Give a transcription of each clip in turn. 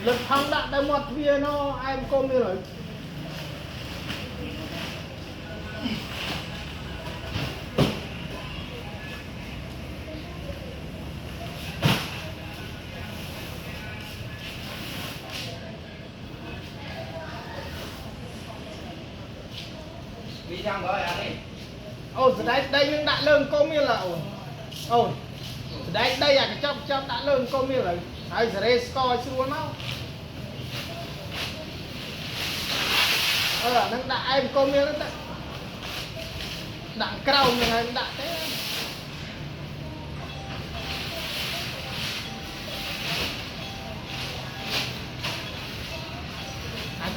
lực thắng đã tới một viên nó em cô mi rồi đi sang rồi anh đi ồ đây nhưng đã lương cô mi là ồ đây à cái chop đã lương cô mi rồi hay giờ score xua máu nó đã em cô mi nó đặng cầu nhưng đã thế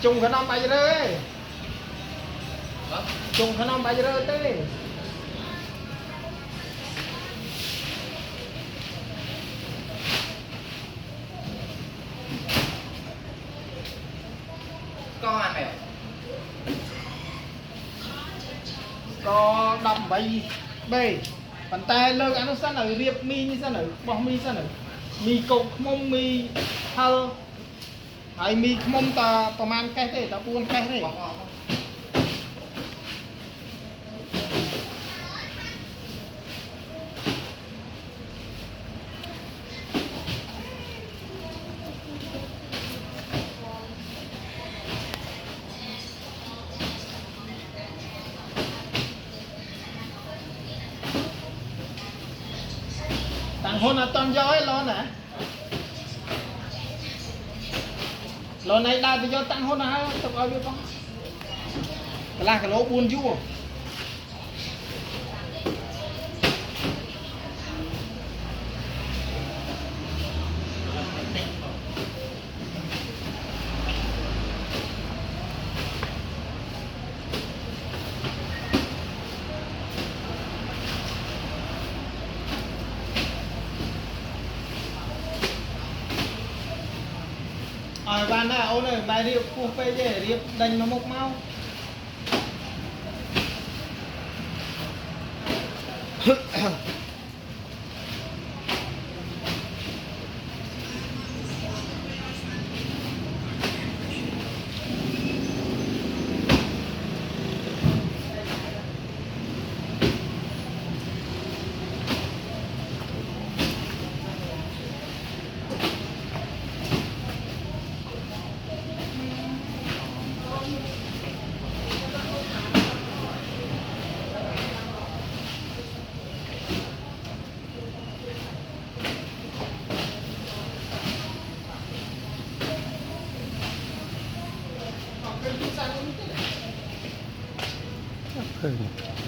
chung cái năm bay rơi chung cái năm bay rơi thế con ăn mèo có đầm bay bê bàn tay lơ ăn nó sao nào riệp mi như sao nào bỏ mi sao nào mi cục mông mi hơ hay mi mông taประมาณ cái thế ta buôn cái thế tặng hôn là toàn gió ấy lo nè lo này đa thì do tặng hôn là tập ao biết không cái là cái lỗ buôn chú bạn này ôn này bài điệp khu phê để điệp đánh nó mốc mau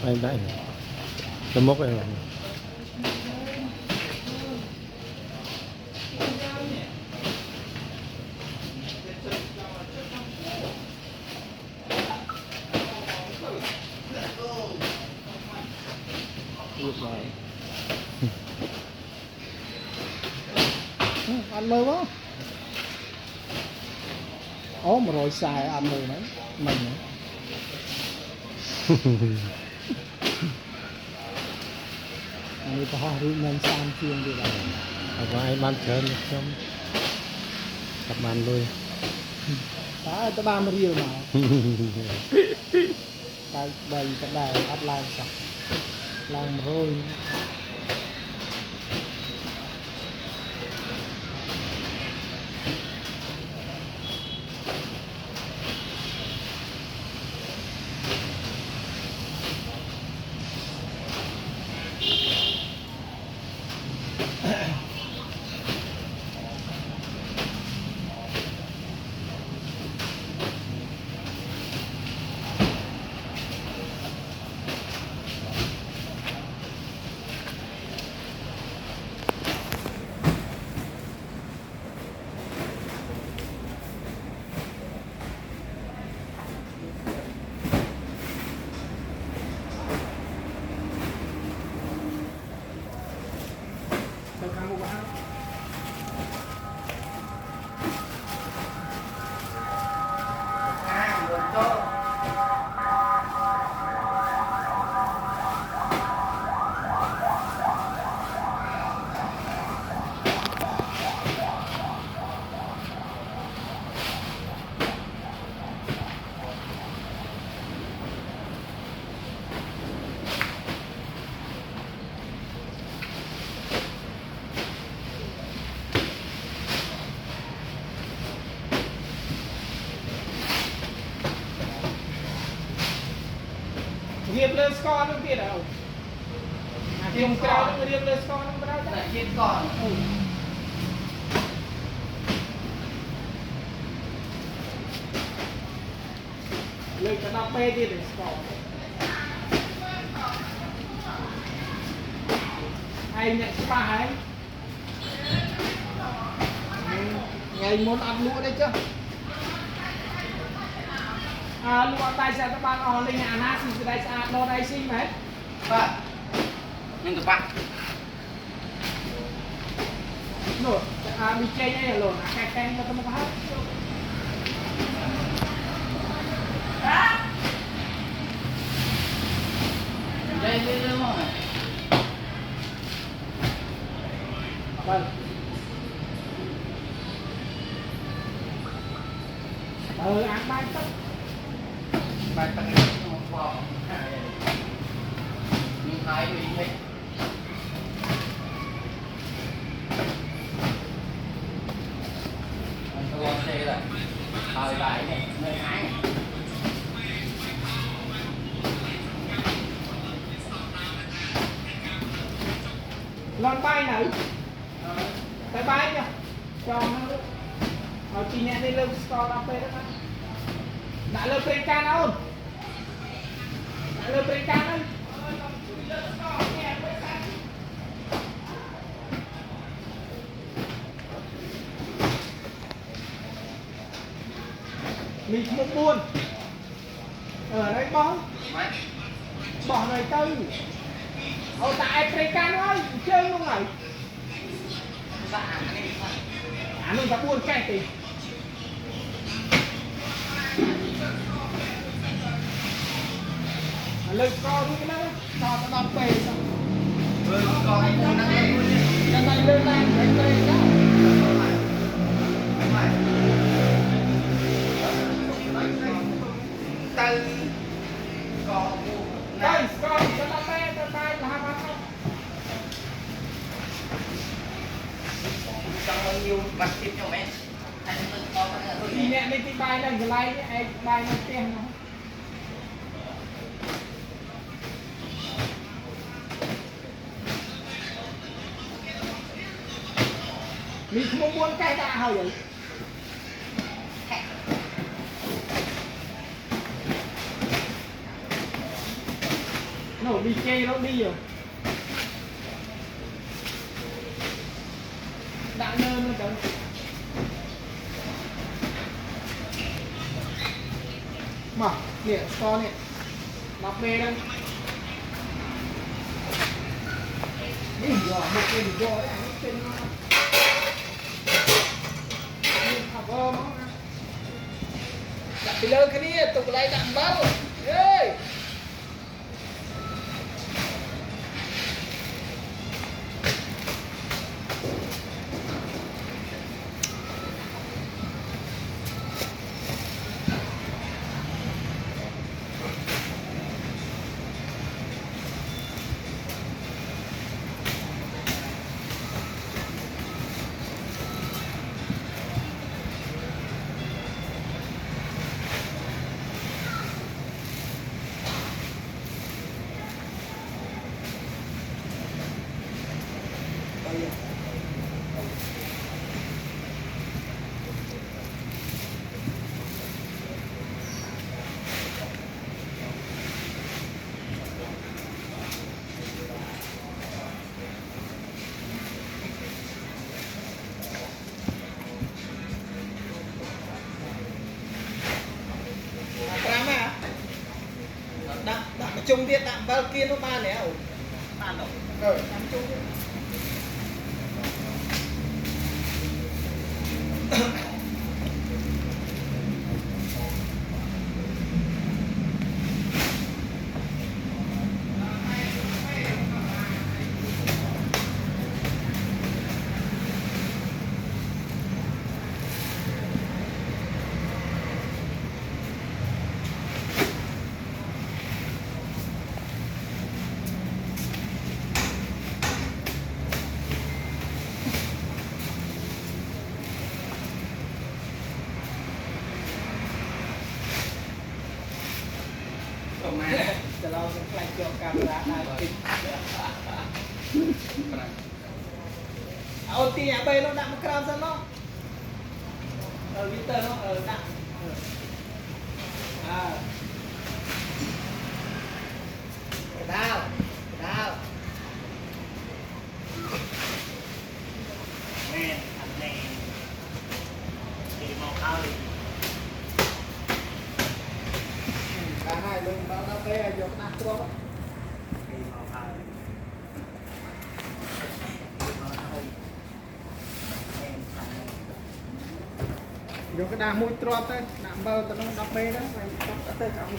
Đây đây cái mốc này ăn mơ quá ố mà rồi xài ăn mơ đấy mình người ta họ đi men sang chuyên đi là ai bán chơi không tập bàn luôn đó ta ba mươi riêng mà đây ta đài áp lan sạch lan rồi រៀបលើស្ករនឹងទៀតអូអាខ្ញុំក្រៅនឹងរៀបលើស្ករនឹងត្រូវ Lại chết con. លើកទៅដល់ពេលទៀតស្ករហើយអ្នកច្បាស់ហើយថ្ងៃមុនអត់លក់ទេចុះលក់អត់តែស្អាតបានអស់លេងអាណាស៊ីស្ដីស្អាតដល់ដៃស៊ីមែន Ba. Nhưng tụi bạn. នោះមីចេញអីឡូនអាកែកែងមកទៅមកហើយ Đây lên lên mà. បាទអានបានទៅ Bài tăng không vào. Nhưng hai đi hết. Anh có con xe rồi. Thời đại này, nơi hái này. លន់បាយនៅតែបាយចុះចង់ទៅឲ្យពីអ្នកនេះលើស្ករដល់ពេលហ្នឹងដាក់លើប្រេងកានអូនដាក់លើប្រេងកានហ្នឹងមីឈ្មោះ4ហើយបោះ Mấy. បោះនៅទៅអូតែឯប្រេងកានហើយជើងនោះហើយ Dạ, anh đi mà. អានោះតែ4កែទេ លើស្ករនេះណាស្ករទៅដល់ពេលទៅ Rồi còn anh muốn năng lên luôn đi. ចាំតែលើឡើងតែប្រេងទៅ Mày. Từ còn ទៅស្ករទៅដល់ពេលទៅបាយមហាបាត់ trong bao nhiêu bạc tiếp cho mẹ. Anh tự có cái này ពី thôi. អ្នកនេះទីបាយនៅកន្លែងនេះឯងបាយនៅផ្ទះនោះមានឈ្មោះ4កែដាក់ហើយនោះ DJ រ៉ូឌីដាក់លើនោះទៅមកនេះស្ករនេះដល់ពេលហ្នឹងនេះយកមកគេយកអានេះចេញមកនេះអបមកដាក់ពីលើគ្នាទុកកន្លែងដាក់អំបិលអេយ chung tiết đạm bao kia nó ba nè ban đâu ăn chung lại cho camera này kịch ô ti nhà bê nó nặng một gram ra nó Victor nó nặng đau đau men anh này thì màu hơi cả hai luôn bao nó bê vô nặng quá thì màu hơi vô cái đà mũi trọt đấy nặng bơ tao nó đập bê đó mày đập tới cả một